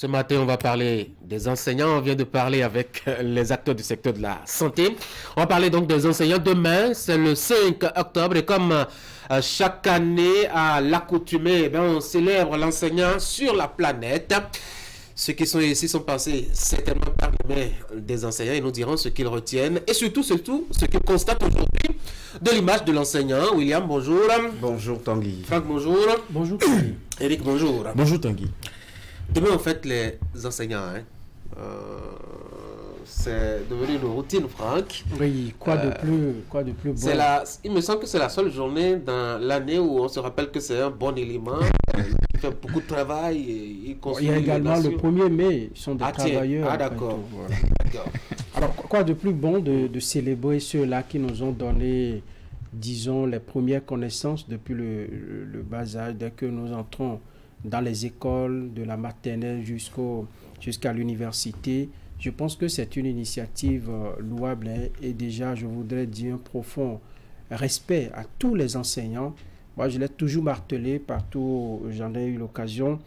Ce matin, on va parler des enseignants. On vient de parler avec les acteurs du secteur de la santé. On va parler donc des enseignants. Demain, c'est le 5 octobre. Et comme chaque année, à l'accoutumée, on célèbre l'enseignant sur la planète. Ceux qui sont ici sont passés certainement par les mains des enseignants et nous diront ce qu'ils retiennent. Et surtout, ce qu'ils constatent aujourd'hui de l'image de l'enseignant. William, bonjour. Bonjour Tanguy. Franck, bonjour. Bonjour Tanguy. Eric, bonjour. Bonjour Tanguy. Demain, en fait, les enseignants, c'est devenu une routine, Franck. Oui, quoi de plus bon. Il me semble que c'est la seule journée dans l'année où on se rappelle que c'est un bon élément. Il fait beaucoup de travail. Il y a également le 1er mai, ils sont des travailleurs. Ah, d'accord. Voilà. Alors, quoi de plus bon de célébrer ceux-là qui nous ont donné, disons, les premières connaissances depuis le bas âge, dès que nous entrons dans les écoles, de la maternelle jusqu'à l'université. Je pense que c'est une initiative louable et déjà, je voudrais dire un profond respect à tous les enseignants. Moi, je l'ai toujours martelé partout où j'en ai eu l'occasion.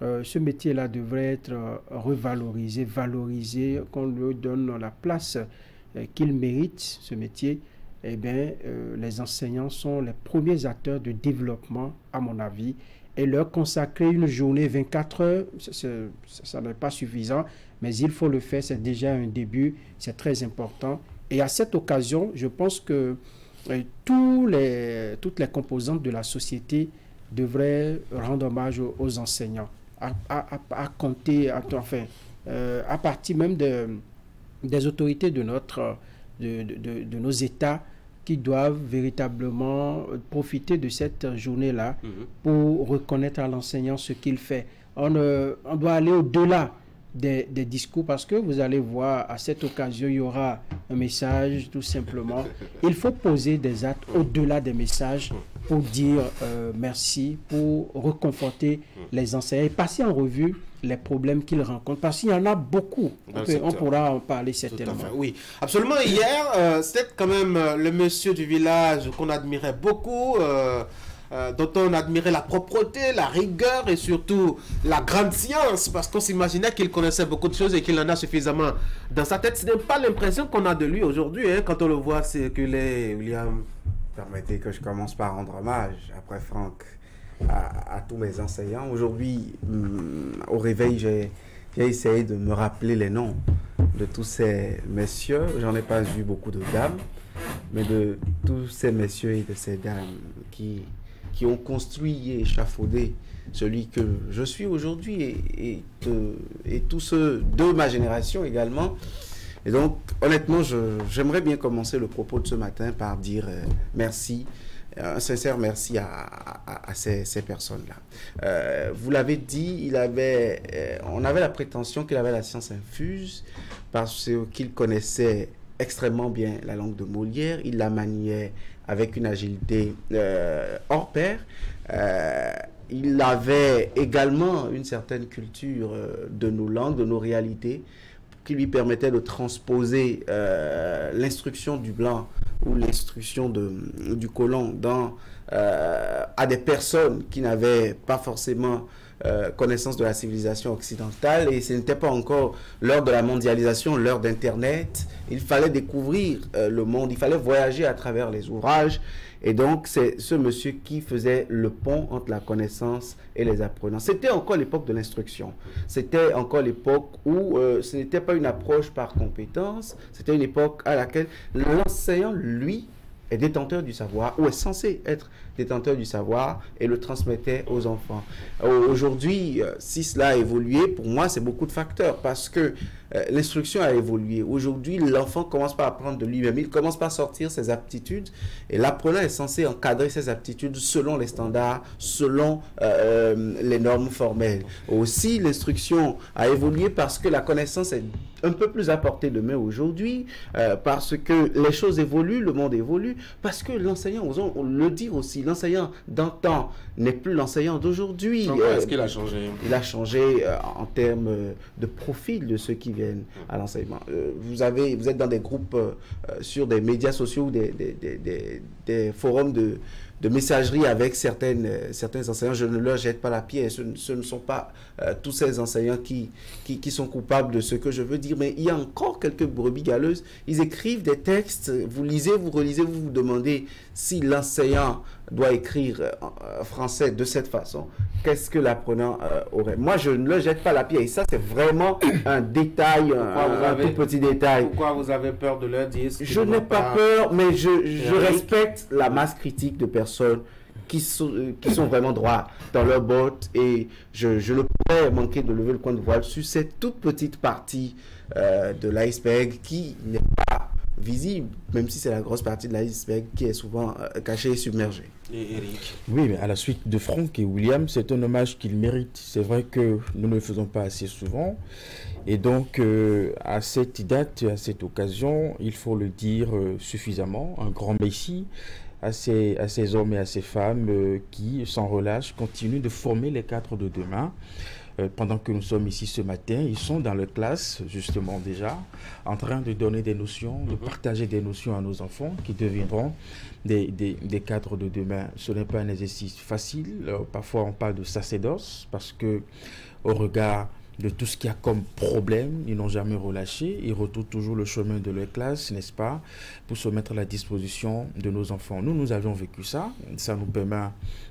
Ce métier-là devrait être revalorisé, valorisé, qu'on lui donne la place qu'il mérite, ce métier. Eh bien, les enseignants sont les premiers acteurs de développement, à mon avis. Et leur consacrer une journée 24 heures, ça n'est pas suffisant, mais il faut le faire, c'est déjà un début, c'est très important. Et à cette occasion, je pense que toutes les composantes de la société devraient rendre hommage aux enseignants, à compter, à partir même des autorités de nos États, qui doivent véritablement profiter de cette journée-là pour reconnaître à l'enseignant ce qu'il fait. On doit aller au-delà des discours parce que vous allez voir, à cette occasion, il y aura un message tout simplement. Il faut poser des actes au-delà des messages pour dire merci, pour reconforter les enseignants et passer en revue les problèmes qu'ils rencontrent, parce qu'il y en a beaucoup. On pourra en parler certainement. Oui, absolument. Hier, c'était quand même le monsieur du village qu'on admirait beaucoup, dont on admirait la propreté, la rigueur et surtout la grande science, parce qu'on s'imaginait qu'il connaissait beaucoup de choses et qu'il en a suffisamment dans sa tête. Ce n'est pas l'impression qu'on a de lui aujourd'hui, quand on le voit circuler, William. Permettez que je commence par rendre hommage, après Franck, à tous mes enseignants. Aujourd'hui, au réveil, j'ai essayé de me rappeler les noms de tous ces messieurs. J'en ai pas vu beaucoup de dames, mais de tous ces messieurs et de ces dames qui ont construit et échafaudé celui que je suis aujourd'hui et tous ceux de ma génération également. Et donc, honnêtement, j'aimerais bien commencer le propos de ce matin par dire merci, un sincère merci à ces personnes-là. Vous l'avez dit, on avait la prétention qu'il avait la science infuse parce qu'il connaissait extrêmement bien la langue de Molière, il la maniait avec une agilité hors pair. Il avait également une certaine culture de nos langues, de nos réalités, qui lui permettait de transposer l'instruction du blanc ou l'instruction du colon à des personnes qui n'avaient pas forcément connaissance de la civilisation occidentale, et ce n'était pas encore l'heure de la mondialisation, l'heure d'Internet. Il fallait découvrir le monde, il fallait voyager à travers les ouvrages. Et donc, c'est ce monsieur qui faisait le pont entre la connaissance et les apprenants. C'était encore l'époque de l'instruction. C'était encore l'époque où ce n'était pas une approche par compétence. C'était une époque à laquelle l'enseignant, lui, est détenteur du savoir, ou est censé être détenteur du savoir, et le transmettait aux enfants. Aujourd'hui, si cela a évolué, pour moi, c'est beaucoup de facteurs, parce que l'instruction a évolué. Aujourd'hui, l'enfant commence par apprendre de lui-même, il commence par sortir ses aptitudes, et l'apprenant est censé encadrer ses aptitudes selon les standards, selon les normes formelles. Aussi, l'instruction a évolué parce que la connaissance est un peu plus à portée de main aujourd'hui, parce que les choses évoluent, le monde évolue, parce que l'enseignant, osons le dire aussi, l'enseignant d'antan n'est plus l'enseignant d'aujourd'hui. Est-ce qu'il a changé? Il a changé en termes de profil de ceux qui viennent à l'enseignement. Vous êtes dans des groupes sur des médias sociaux, des forums messagerie avec certains enseignants. Je ne leur jette pas la pierre. Ce ne sont pas tous ces enseignants qui sont coupables de ce que je veux dire. Mais il y a encore quelques brebis galeuses. Ils écrivent des textes, vous lisez, vous relisez, vous vous demandez si l'enseignant doit écrire français de cette façon. Qu'est-ce que l'apprenant aurait? Moi, je ne leur jette pas la pierre. Et ça, c'est vraiment un détail, un tout petit détail. Pourquoi vous avez peur de leur dire? Je n'ai pas peur, mais je respecte la masse critique de personnes qui sont vraiment droits dans leurs bottes, et je ne pourrais manquer de lever le coin de voile sur cette toute petite partie de l'iceberg qui n'est pas visible, même si c'est la grosse partie de l'iceberg qui est souvent cachée et submergée. Et Eric? Oui, mais à la suite de Franck et William, c'est un hommage qu'ils méritent. C'est vrai que nous ne le faisons pas assez souvent. Et donc, à cette date, à cette occasion, il faut le dire suffisamment, un grand merci à ces hommes et à ces femmes qui, sans relâche, continuent de former les cadres de demain. Pendant que nous sommes ici ce matin, ils sont dans les classes, justement déjà, en train de donner des notions, de partager des notions à nos enfants qui deviendront des cadres de demain. Ce n'est pas un exercice facile. Parfois, on parle de sacerdoce parce que, au regard de tout ce qu'il y a comme problème, ils n'ont jamais relâché, ils retrouvent toujours le chemin de leur classe, n'est-ce pas, pour se mettre à la disposition de nos enfants. Nous avions vécu ça, ça nous permet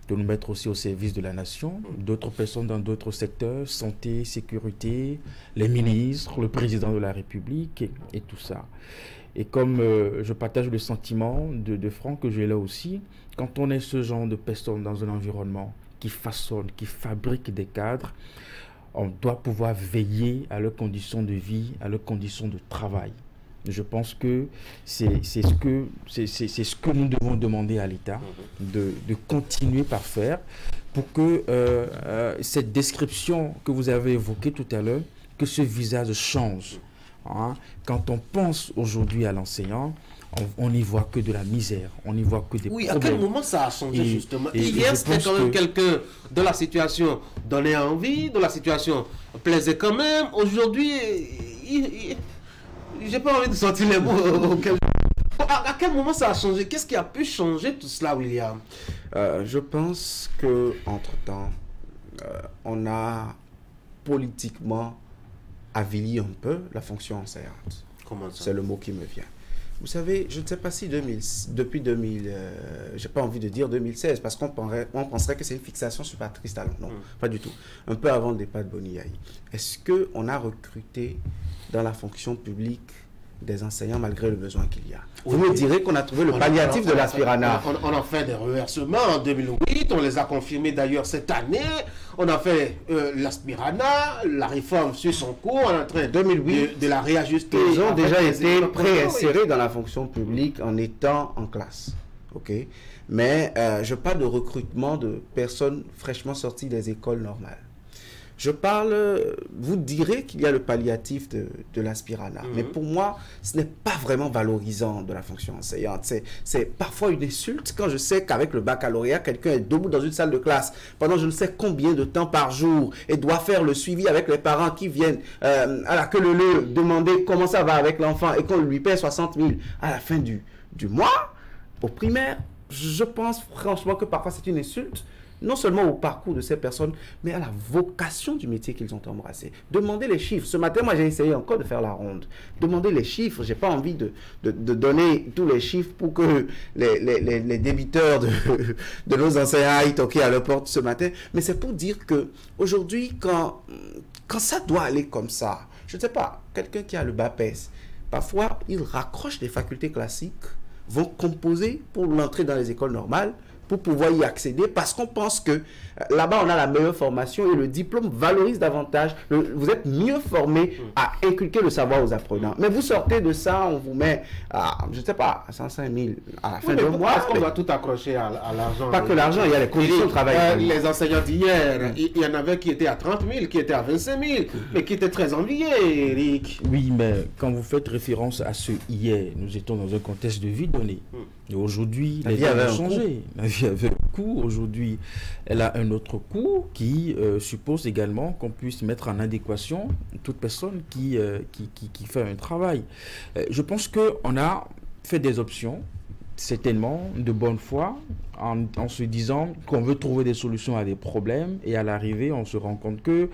de nous mettre aussi au service de la nation, d'autres personnes dans d'autres secteurs, santé, sécurité, les ministres, le président de la République et tout ça. Et comme je partage le sentiment de Franck, que j'ai là aussi, quand on est ce genre de personnes dans un environnement qui façonne, qui fabrique des cadres, on doit pouvoir veiller à leurs conditions de vie, à leurs conditions de travail. Je pense que c'est ce que nous devons demander à l'État, de continuer par faire pour que cette description que vous avez évoquée tout à l'heure, que ce visage change. Hein? Quand on pense aujourd'hui à l'enseignant, on n'y voit que de la misère, on n'y voit que des problèmes. Oui, à quel moment ça a changé justement? Hier, c'était quand même quelqu'un dont la situation donnait envie, dont la situation plaisait quand même. Aujourd'hui, j'ai pas envie de sortir les mots. À quel moment ça a changé? Qu'est-ce qui a pu changer tout cela, William? Je pense que entre-temps, on a politiquement avili un peu la fonction enseignante. Comment ça? C'est le mot qui me vient. Vous savez, je ne sais pas si depuis 2000, j'ai pas envie de dire 2016, parce qu'on penserait que c'est une fixation sur Patrice Talon. Non, pas du tout. Un peu avant le départ de Boni-Yayi. Est-ce qu'on a recruté dans la fonction publique des enseignants malgré le besoin qu'il y a? Vous me direz qu'on a trouvé le palliatif de l'aspirana. On a fait des reversements en 2008, on les a confirmés d'ailleurs cette année. On a fait l'aspirana, la réforme suit son cours, on est en train 2008, de la réajuster. Ils ont déjà été préinsérés dans la fonction publique en étant en classe. Ok, mais je parle de recrutement de personnes fraîchement sorties des écoles normales. Je parle, vous direz qu'il y a le palliatif de l'aspirana, mais pour moi, ce n'est pas vraiment valorisant de la fonction enseignante. C'est parfois une insulte quand je sais qu'avec le baccalauréat, quelqu'un est debout dans une salle de classe pendant je ne sais combien de temps par jour et doit faire le suivi avec les parents qui viennent à la queue leu demander comment ça va avec l'enfant et qu'on lui paie 60 000 à la fin du mois, au primaire. Je pense franchement que parfois c'est une insulte, non seulement au parcours de ces personnes, mais à la vocation du métier qu'ils ont embrassé. Demandez les chiffres. Ce matin, moi, j'ai essayé encore de faire la ronde. Demandez les chiffres. Je n'ai pas envie de donner tous les chiffres pour que les débiteurs de nos enseignants aillent toquer à leur porte ce matin. Mais c'est pour dire qu'aujourd'hui, quand ça doit aller comme ça, je ne sais pas, quelqu'un qui a le BAPES, parfois, il raccroche les facultés classiques, vont composer pour l'entrée dans les écoles normales, pour pouvoir y accéder, parce qu'on pense que là-bas, on a la meilleure formation et le diplôme valorise davantage. Vous êtes mieux formé à inculquer le savoir aux apprenants. Mais vous sortez de ça, on vous met à, je ne sais pas, à 105 000 à la fin du mois. Est-ce qu'on doit tout accrocher à l'argent? Pas que l'argent, il y a les conditions de travail. Les enseignants d'hier, il y en avait qui étaient à 30 000, qui étaient à 25 000, mais qui étaient très enviés, Eric. Oui, mais quand vous faites référence à ce hier, nous étions dans un contexte de vie donné. Et aujourd'hui, les temps ont changé. La vie avait un coût. Aujourd'hui, elle a un autre coût qui suppose également qu'on puisse mettre en adéquation toute personne qui fait un travail. Je pense qu'on a fait des options. certainement de bonne foi en se disant qu'on veut trouver des solutions à des problèmes et à l'arrivée, on se rend compte que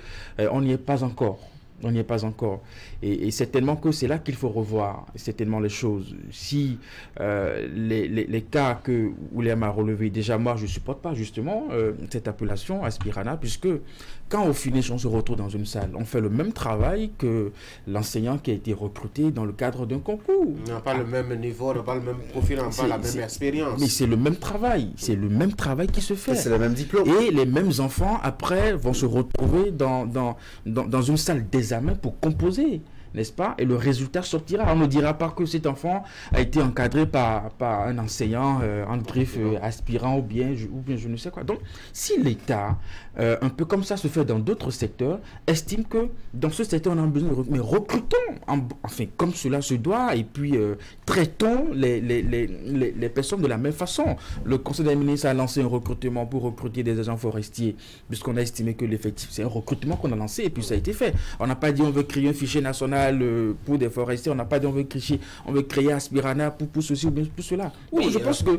on n'y est pas encore. On n'y est pas encore. Et certainement que c'est là qu'il faut revoir certainement les choses. Si les cas que William a relevés, déjà moi je ne supporte pas justement cette appellation Aspirana, puisque quand au finish on se retrouve dans une salle, on fait le même travail que l'enseignant qui a été recruté dans le cadre d'un concours. On n'a pas le même niveau, on n'a pas le même profil, on n'a pas la même expérience. Mais c'est le même travail, c'est le même travail qui se fait. C'est le même diplôme. Et les mêmes enfants après vont se retrouver dans une salle d'examen pour composer, n'est-ce pas? Et le résultat sortira. On ne dira pas que cet enfant a été encadré par un enseignant en griffe aspirant ou bien je ne sais quoi. Donc, si l'État, un peu comme ça se fait dans d'autres secteurs, estime que dans ce secteur on a besoin de recruter, mais recrutons, enfin comme cela se doit, et puis traitons les personnes de la même façon. Le Conseil des ministres a lancé un recrutement pour recruter des agents forestiers, puisqu'on a estimé que l'effectif, c'est un recrutement qu'on a lancé et puis ça a été fait. On n'a pas dit on veut créer un fichier national pour des forestiers, on n'a pas dit on veut créer Aspirana pour ceci ou bien pour cela. Oui, je pense que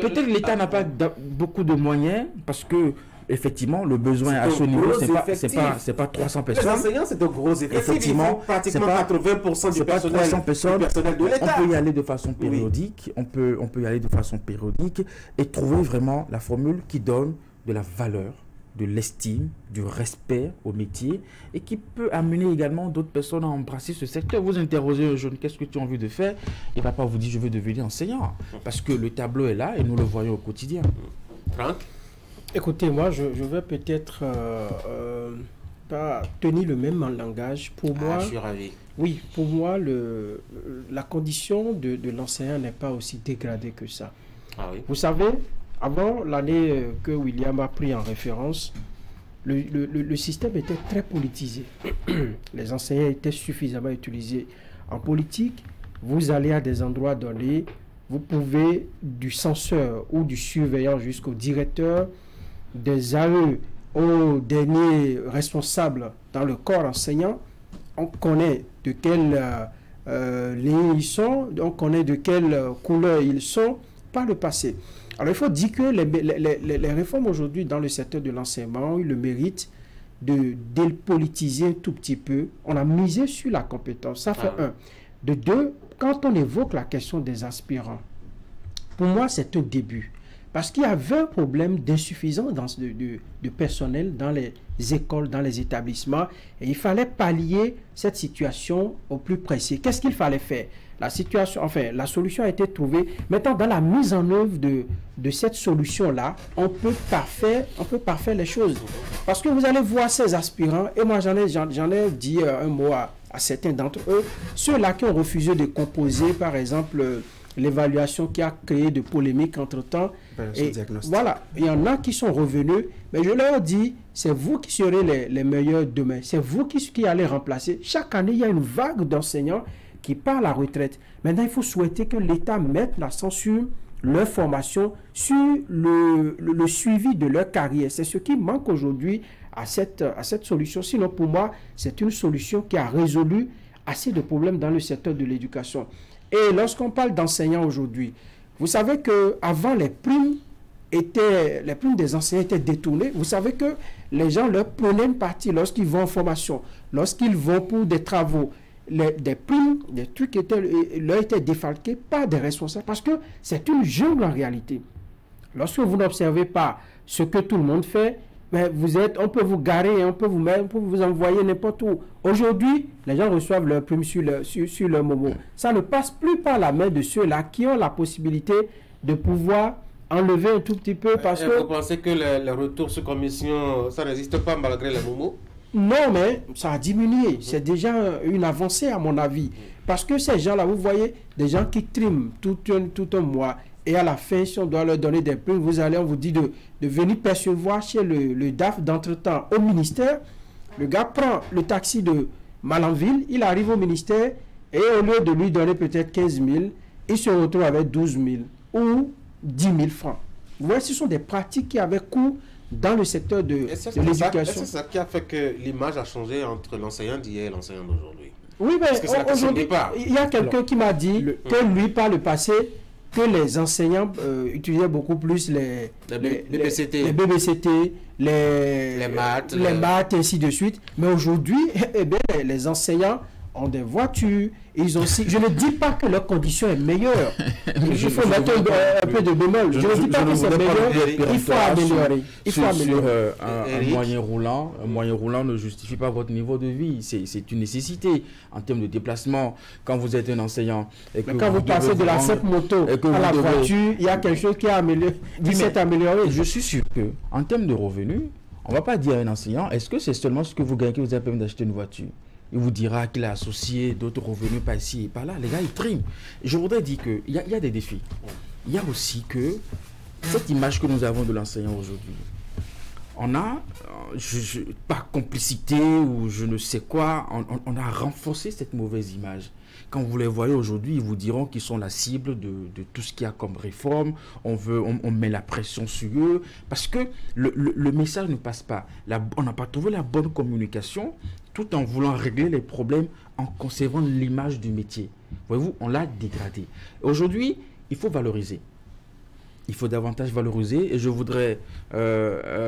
peut-être l'État n'a pas beaucoup de moyens parce que effectivement, le besoin à ce niveau, c'est pas 300 personnes. Les enseignants, c'est de gros effectifs. Effectivement, pratiquement 80% du personnel de l'État. On peut y aller de façon périodique, on peut y aller de façon périodique et trouver vraiment la formule qui donne de la valeur, de l'estime, du respect au métier et qui peut amener également d'autres personnes à embrasser ce secteur. Vous interrogez un jeune, qu'est-ce que tu as envie de faire? Il ne va pas vous dire, je veux devenir enseignant. Parce que le tableau est là et nous le voyons au quotidien. Franck? Écoutez, moi, je vais peut-être pas tenir le même langage. Pour moi, je suis ravi. Oui, pour moi, la condition de l'enseignant n'est pas aussi dégradée que ça. Ah oui. Vous savez, avant l'année que William a pris en référence, le système était très politisé. Les enseignants étaient suffisamment utilisés en politique. Vous allez à des endroits donnés, vous pouvez du censeur ou du surveillant jusqu'au directeur, des AE aux derniers responsables dans le corps enseignant. On connaît de quelle ligne ils sont, on connaît de quelle couleur ils sont par le passé. Alors il faut dire que les réformes aujourd'hui dans le secteur de l'enseignement ont eu le mérite de dépolitiser un tout petit peu. On a misé sur la compétence, ça fait un. De deux, quand on évoque la question des aspirants, pour moi c'est un début. Parce qu'il y avait un problème d'insuffisance de personnel dans les écoles, dans les établissements. Et il fallait pallier cette situation au plus précis. Qu'est-ce qu'il fallait faire? La solution a été trouvée. Maintenant, dans la mise en œuvre de cette solution-là, on peut parfaire les choses. Parce que vous allez voir ces aspirants, et moi j'en ai dit un mot à certains d'entre eux, ceux-là qui ont refusé de composer, par exemple, l'évaluation qui a créé de polémiques entre-temps. Et voilà, il y en a qui sont revenus, mais je leur dis, c'est vous qui serez les meilleurs demain. C'est vous qui allez remplacer. Chaque année, il y a une vague d'enseignants qui part à la retraite. Maintenant, il faut souhaiter que l'État mette l'accent sur leur formation, sur le suivi de leur carrière. C'est ce qui manque aujourd'hui à cette solution. Sinon, pour moi, c'est une solution qui a résolu assez de problèmes dans le secteur de l'éducation. Et lorsqu'on parle d'enseignants aujourd'hui, vous savez qu'avant, les primes des enseignants étaient détournées. Vous savez que les gens leur prenaient une partie lorsqu'ils vont en formation, lorsqu'ils vont pour des travaux. Des primes, des trucs leur étaient défalqués par des responsables parce que c'est une jungle en réalité. Lorsque vous n'observez pas ce que tout le monde fait, mais on peut vous garer, on peut vous envoyer n'importe où. Aujourd'hui, les gens reçoivent leurs primes sur leur momo. Ça ne passe plus par la main de ceux-là qui ont la possibilité de pouvoir enlever un tout petit peu parce que... Vous pensez que le retour sur commission, ça n'existe pas malgré les momos? Non, mais ça a diminué. C'est déjà une avancée à mon avis. Parce que ces gens-là, vous voyez, des gens qui triment tout un mois et à la fin, si on doit leur donner des primes, on vous dit de venir percevoir chez le DAF d'entretemps au ministère. Le gars prend le taxi de Malanville, il arrive au ministère et au lieu de lui donner peut-être 15 000, il se retrouve avec 12 000 ou 10 000 francs. Vous voyez, ce sont des pratiques qui avaient cours dans le secteur de l'éducation. C'est ça qui a fait que l'image a changé entre l'enseignant d'hier et l'enseignant d'aujourd'hui. Oui, mais aujourd'hui, il y a quelqu'un qui m'a dit que lui, par le passé, que les enseignants utilisaient beaucoup plus les BBCT, les maths, ainsi de suite. Mais aujourd'hui, eh bien, les enseignants ont des voitures, ils ont aussi... Je ne dis pas que leur condition est meilleure. Il faut mettre un peu de bémol. Je ne dis pas que c'est meilleur, il faut améliorer. Un moyen roulant ne justifie pas votre niveau de vie. C'est une nécessité en termes de déplacement. Quand vous êtes un enseignant... Et que quand vous passez de la simple moto à la voiture, il y a quelque chose qui s'est amélioré. Je suis sûr que en termes de revenus, on ne va pas dire à un enseignant, est-ce que c'est seulement ce que vous gagnez qui vous a permis d'acheter une voiture? Il vous dira qu'il a associé d'autres revenus par ici et par là. Les gars, ils triment. Je voudrais dire qu'il y a des défis. Il y a aussi que cette image que nous avons de l'enseignant aujourd'hui, on a, par complicité ou je ne sais quoi, on a renforcé cette mauvaise image. Quand vous les voyez aujourd'hui, ils vous diront qu'ils sont la cible de tout ce qu'il y a comme réforme. On met la pression sur eux parce que le message ne passe pas. On n'a pas trouvé la bonne communication tout en voulant régler les problèmes en conservant l'image du métier. Voyez-vous, on l'a dégradé. Aujourd'hui, il faut valoriser. Il faut davantage valoriser et je voudrais,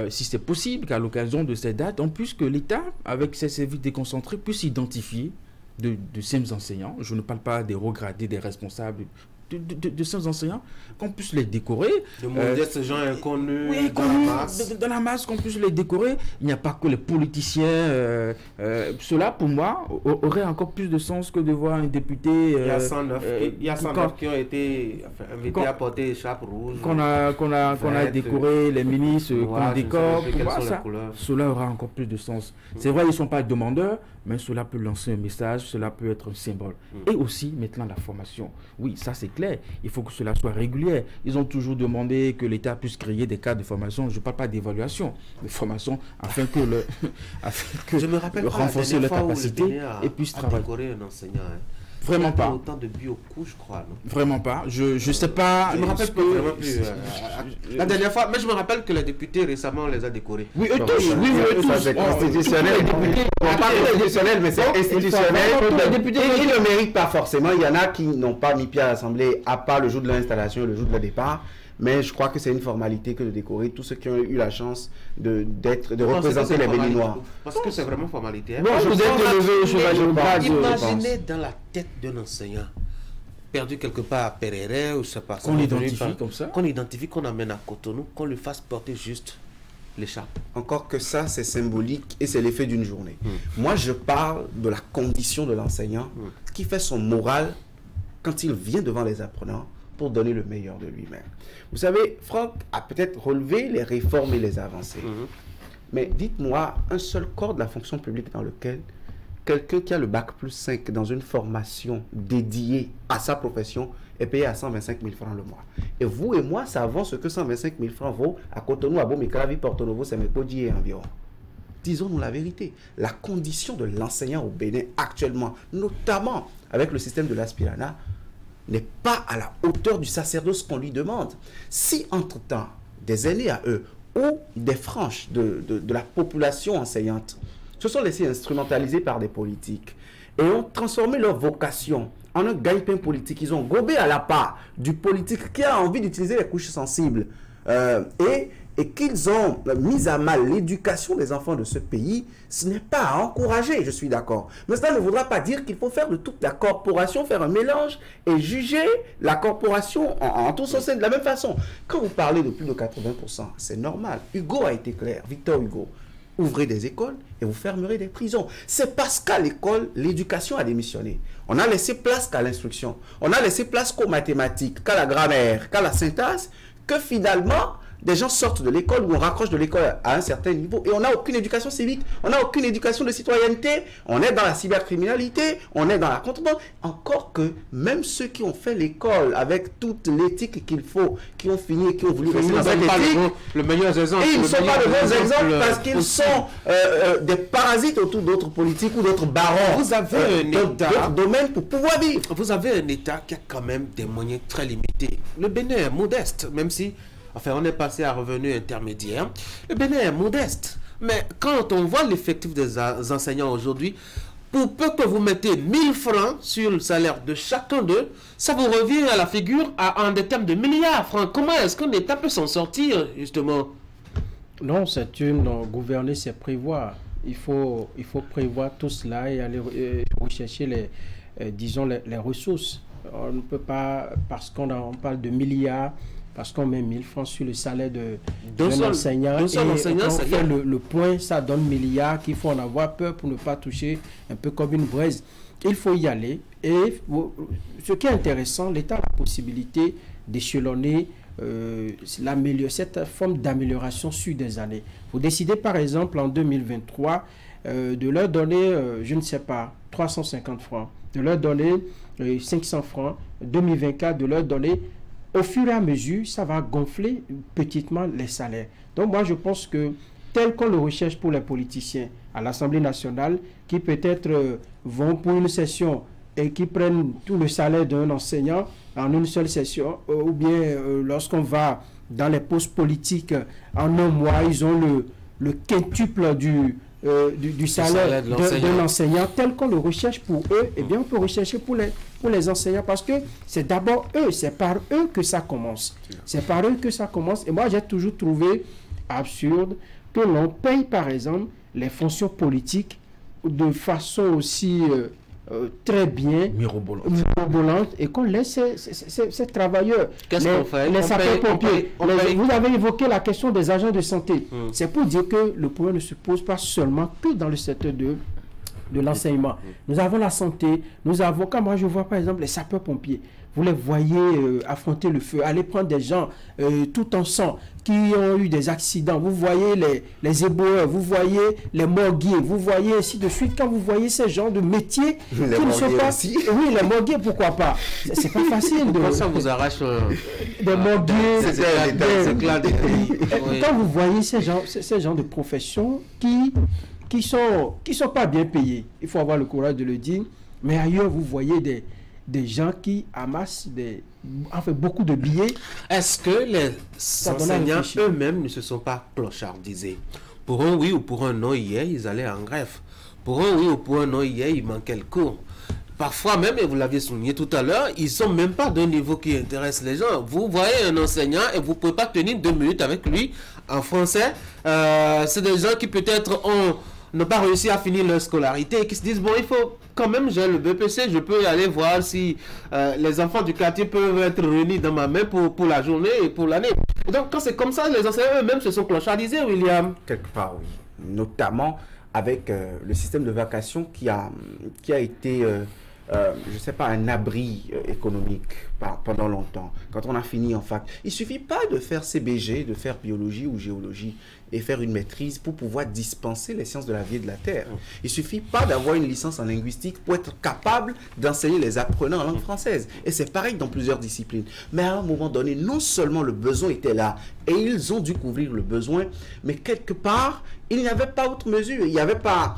si c'est possible, qu'à l'occasion de ces dates, que l'État, avec ses services déconcentrés, puisse identifier de ces enseignants. Je ne parle pas des regradés, des responsables, de ces enseignants, qu'on puisse les décorer. De modestes gens inconnus, oui, dans la masse, qu'on puisse les décorer. Il n'y a pas que les politiciens. Cela, pour moi, aurait encore plus de sens que de voir un député... il y a 109 qui ont été invités à porter écharpe rouge. Qu'on a décoré, les ministres, qu'on décore. Cela aura encore plus de sens. C'est vrai, ils ne sont pas demandeurs, mais cela peut lancer un message, cela peut être un symbole. Et aussi, maintenant, la formation. Oui, ça c'est clair. Il faut que cela soit régulier. Ils ont toujours demandé que l'État puisse créer des cadres de formation. Je ne parle pas d'évaluation, de formation, afin que je me rappelle renforcer leur capacité et puisse travailler. Un enseignant, hein. Vraiment pas. Autant de bio-coups, je crois. Non? Vraiment pas. Je sais pas. Je me rappelle vraiment plus. La dernière fois, mais je me rappelle que les députés récemment les a décorés. Oui, eux tous. Oui, tous. C'est constitutionnel. On parle constitutionnel, mais c'est institutionnel. Les députés, ils ne méritent pas forcément. Il y en a qui n'ont pas mis pied à l'Assemblée, à part le jour de l'installation et le jour de leur départ. Mais je crois que c'est une formalité que de décorer tous ceux qui ont eu la chance de représenter les Béninois. Parce que c'est vraiment formalité. Hein. Bon, vous êtes levé au chômage de base. Imaginez dans la tête d'un enseignant perdu quelque part à Perere ou je sais pas. Qu'on l'identifie comme ça. Qu'on identifie, qu'on amène à Cotonou, qu'on lui fasse porter juste l'écharpe. Encore que ça, c'est symbolique et c'est l'effet d'une journée. Moi, je parle de la condition de l'enseignant qui fait son moral quand il vient devant les apprenants pour donner le meilleur de lui-même. Vous savez, Franck a peut-être relevé les réformes et les avancées. Mais dites-moi, un seul corps de la fonction publique dans lequel quelqu'un qui a le bac plus 5 dans une formation dédiée à sa profession est payé à 125 000 francs le mois. Et vous et moi savons ce que 125 000 francs vaut à Cotonou, à Bomikaravi, Porto Novo, Sémécodi et environ. Disons-nous la vérité. La condition de l'enseignant au Bénin actuellement, notamment avec le système de l'aspirana, n'est pas à la hauteur du sacerdoce qu'on lui demande. Si entre-temps, des aînés à eux ou des franges de la population enseignante se sont laissés instrumentaliser par des politiques et ont transformé leur vocation en un gagne-pain politique, ils ont gobé à la part du politique qui a envie d'utiliser les couches sensibles et qu'ils ont mis à mal l'éducation des enfants de ce pays, ce n'est pas à encourager, je suis d'accord. Mais cela ne voudra pas dire qu'il faut faire de toute la corporation, faire un mélange et juger la corporation en tout son sein de la même façon. Quand vous parlez de plus de 80%, c'est normal. Hugo a été clair, Victor Hugo. Ouvrez des écoles et vous fermerez des prisons. C'est parce qu'à l'école, l'éducation a démissionné. On a laissé place qu'à l'instruction. On a laissé place qu'aux mathématiques, qu'à la grammaire, qu'à la syntaxe, que finalement, des gens sortent de l'école ou on raccroche de l'école à un certain niveau et on n'a aucune éducation civique, on n'a aucune éducation de citoyenneté, on est dans la cybercriminalité, on est dans la contrebande. Encore que même ceux qui ont fait l'école avec toute l'éthique qu'il faut, qui ont fini et qui ont voulu rester dans cette éthique, le meilleur exemple, ils ne sont pas de bons exemples parce qu'ils sont des parasites autour d'autres politiques ou d'autres barons. Vous avez un État, domaine pour pouvoir vivre. Vous avez un État qui a quand même des moyens très limités. Le Bénin est modeste, même si enfin, on est passé à revenu intermédiaire. Le Bénin est modeste. Mais quand on voit l'effectif des enseignants aujourd'hui, pour peu que vous mettez 1000 francs sur le salaire de chacun d'eux, ça vous revient à la figure en des termes de milliards de francs. Comment est-ce qu'un État peut s'en sortir, justement? Non, c'est une gouverner, c'est prévoir. Il faut prévoir tout cela et aller rechercher disons les ressources. On ne peut pas, parce qu'on parle de milliards, parce qu'on met 1000 francs sur le salaire d'un enseignant, et quand on fait le point, ça donne milliards qu'il faut en avoir peur pour ne pas toucher un peu comme une braise. Il faut y aller. Et ce qui est intéressant, l'État a la possibilité d'échelonner cette forme d'amélioration sur des années. Vous décidez par exemple en 2023 de leur donner, je ne sais pas, 350 francs, de leur donner 500 francs, 2024 de leur donner, au fur et à mesure, ça va gonfler petitement les salaires. Donc moi je pense que tel qu'on le recherche pour les politiciens à l'Assemblée nationale, qui peut-être vont pour une session et qui prennent tout le salaire d'un enseignant en une seule session, ou bien lorsqu'on va dans les postes politiques, en un mois, ils ont le quintuple du salaire d'un enseignant, tel qu'on le recherche pour eux, et bien on peut rechercher pour les enseignants, parce que c'est d'abord eux, c'est par eux que ça commence. C'est par eux que ça commence. Et moi, j'ai toujours trouvé absurde que l'on paye, par exemple, les fonctions politiques de façon aussi très bien mirobolante, et qu'on laisse ces travailleurs, qu'est-ce qu'on fait? Les sapeurs-pompiers. Vous avez évoqué la question des agents de santé. C'est pour dire que le problème ne se pose pas seulement que dans le secteur de l'enseignement. Nous avons la santé, nous avons, quand moi je vois par exemple les sapeurs-pompiers, vous les voyez affronter le feu, aller prendre des gens tout en sang qui ont eu des accidents, vous voyez les éboueurs, vous voyez les morguiers, vous voyez ainsi de suite. Quand vous voyez ces genres de métiers qui ne sont pas... Aussi. Oui, les morguiers, pourquoi pas? C'est pas facile de... Quand ça vous arrache... des morguiers... Oui. Quand vous voyez ces genres de professions qui sont pas bien payés, il faut avoir le courage de le dire, mais ailleurs vous voyez des gens qui amassent beaucoup de billets. Est-ce que les enseignants eux-mêmes ne se sont pas clochardisés? Pour un oui ou pour un non, hier, ils allaient en grève. Pour un oui ou pour un non, hier, il manquait le cours. Parfois même, et vous l'aviez souligné tout à l'heure, ils ne sont même pas d'un niveau qui intéresse les gens. Vous voyez un enseignant et vous ne pouvez pas tenir 2 minutes avec lui en français. C'est des gens qui peut-être n'ont pas réussi à finir leur scolarité et qui se disent, bon, il faut quand même, j'ai le BPC, je peux y aller voir si les enfants du quartier peuvent être réunis dans ma main pour la journée et pour l'année. Donc, quand c'est comme ça, les enseignants eux-mêmes se sont clochardisés, William. Quelque part, oui. Notamment avec le système de vacation qui a été... je ne sais pas, un abri économique pendant longtemps. Quand on a fini en fac, il ne suffit pas de faire CBG, de faire biologie ou géologie et faire une maîtrise pour pouvoir dispenser les sciences de la vie et de la terre. Il ne suffit pas d'avoir une licence en linguistique pour être capable d'enseigner les apprenants en langue française. Et c'est pareil dans plusieurs disciplines. Mais à un moment donné, non seulement le besoin était là, et ils ont dû couvrir le besoin, mais quelque part, il n'y avait pas autre mesure. Il n'y avait pas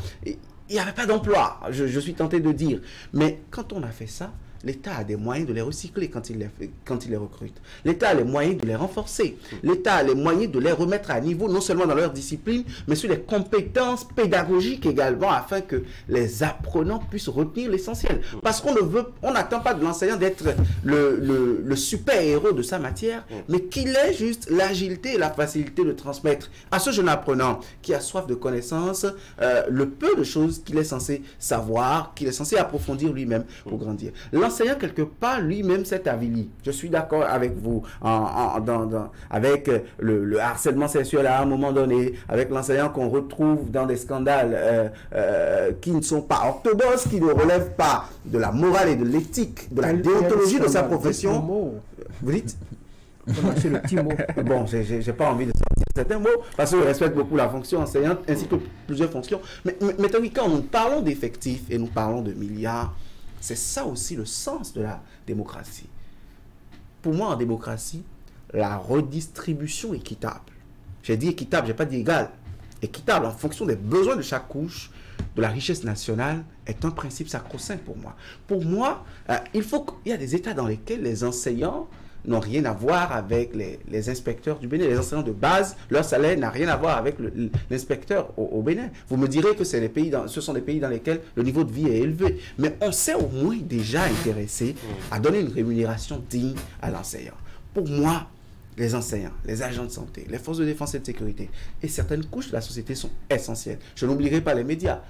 d'emploi, je suis tenté de dire. Mais quand on a fait ça, l'État a des moyens de les recycler quand il les recrute. L'État a les moyens de les renforcer. L'État a les moyens de les remettre à niveau, non seulement dans leur discipline, mais sur les compétences pédagogiques également, afin que les apprenants puissent retenir l'essentiel. Parce qu'on n'attend pas de l'enseignant d'être le super-héros de sa matière, mais qu'il ait juste l'agilité et la facilité de transmettre à ce jeune apprenant qui a soif de connaissances, le peu de choses qu'il est censé savoir, qu'il est censé approfondir lui-même pour grandir. L'enseignant, quelque part, lui-même s'est avili. Je suis d'accord avec vous, avec le harcèlement sexuel à un moment donné, avec l'enseignant qu'on retrouve dans des scandales qui ne sont pas orthodoxes, qui ne relèvent pas de la morale et de l'éthique, de la déontologie de sa profession. Vous dites? C'est le petit mot. Bon, j'ai pas envie de sortir certains mots, parce que je respecte beaucoup la fonction enseignante, ainsi que plusieurs fonctions. Mais quand nous parlons d'effectifs et nous parlons de milliards, c'est ça aussi le sens de la démocratie. Pour moi, en démocratie, la redistribution équitable. J'ai dit équitable, je n'ai pas dit égal. Équitable en fonction des besoins de chaque couche de la richesse nationale est un principe sacro-saint pour moi. Pour moi, il y a des États dans lesquels les enseignants n'ont rien à voir avec les inspecteurs du Bénin. Les enseignants de base, leur salaire n'a rien à voir avec l'inspecteur au Bénin. Vous me direz que ce sont des pays dans lesquels le niveau de vie est élevé. Mais on s'est au moins déjà intéressé à donner une rémunération digne à l'enseignant. Pour moi, les enseignants, les agents de santé, les forces de défense et de sécurité et certaines couches de la société sont essentielles. Je n'oublierai pas les médias.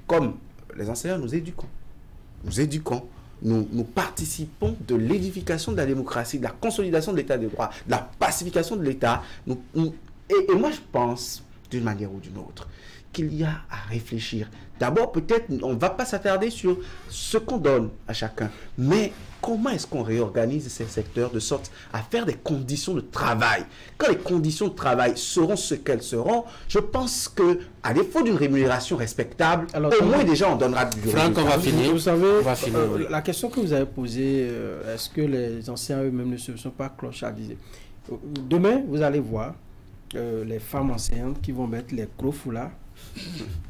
Comme les enseignants, nous éduquons. Nous participons de l'édification de la démocratie, de la consolidation de l'état de droit, de la pacification de l'état. Et moi, je pense, d'une manière ou d'une autre, qu'il y a à réfléchir. D'abord, peut-être, on ne va pas s'attarder sur ce qu'on donne à chacun, mais comment est-ce qu'on réorganise ces secteurs de sorte à faire des conditions de travail? Quand les conditions de travail seront ce qu'elles seront, je pense que, à défaut d'une rémunération respectable, alors, au moins déjà on donnera du Franck, on va finir. Vous savez, on va finir, oui. La question que vous avez posée, est-ce que les anciens eux-mêmes ne se sont pas clochardisés? Demain, vous allez voir les femmes enseignantes qui vont mettre les gros foulards.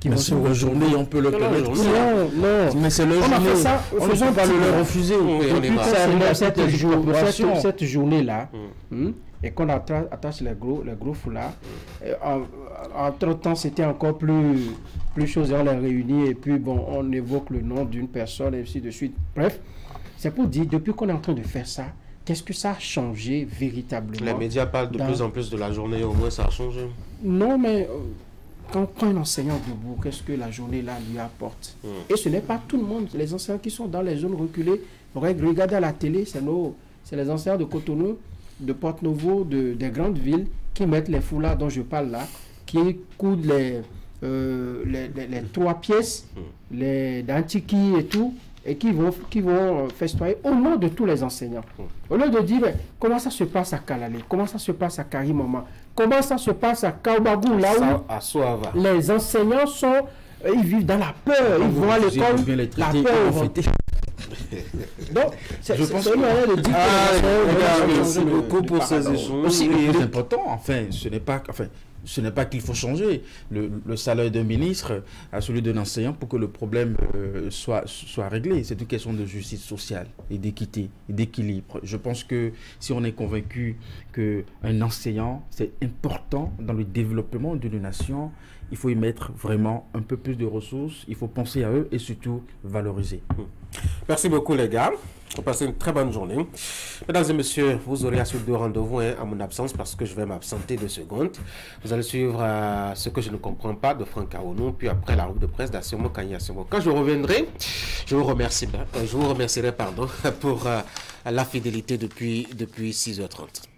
Mais c'est la journée, on peut le permettre. Non, mais c'est le journée. On a fait ça, on ne peut pas le refuser. Cette journée-là, et qu'on attache les gros foulards, entre-temps, c'était encore plus chose, on les réunit, et puis bon, on évoque le nom d'une personne, et ainsi de suite. Bref, c'est pour dire, depuis qu'on est en train de faire ça, qu'est-ce que ça a changé véritablement? Les médias parlent de plus en plus de la journée, au moins ça a changé. Non, mais quand un enseignant debout, qu'est-ce que la journée-là lui apporte? Et ce n'est pas tout le monde. Les enseignants qui sont dans les zones reculées, regardez à la télé, c'est les enseignants de Cotonou, de Porte-Novo, des grandes villes, qui mettent les foulards dont je parle là, qui coudent les 3 pièces, les d'Antiki et tout, et qui vont festoyer au nom de tous les enseignants. Au lieu de dire, comment ça se passe à Kalale, comment ça se passe à Karimama, comment ça se passe à Kaobagou, là où les enseignants ils vivent dans la peur, ils vont à l'école, la peur. Donc, je pense une manière de dire merci beaucoup pour ces échanges. Aussi, c'est important, ce n'est pas qu'il faut changer le salaire d'un ministre à celui d'un enseignant pour que le problème soit réglé. C'est une question de justice sociale et d'équité et d'équilibre. Je pense que si on est convaincu qu'un enseignant, c'est important dans le développement d'une nation, il faut y mettre vraiment un peu plus de ressources, il faut penser à eux et surtout valoriser. Merci beaucoup les gars. Vous passez une très bonne journée. Mesdames et messieurs, vous aurez à suivre de rendez-vous à mon absence parce que je vais m'absenter 2 secondes. Vous allez suivre ce que je ne comprends pas de Franck Aounou, puis après la revue de presse d'Assimo Kanyasimo. Quand je reviendrai, je vous remercierai pour la fidélité depuis 6h30.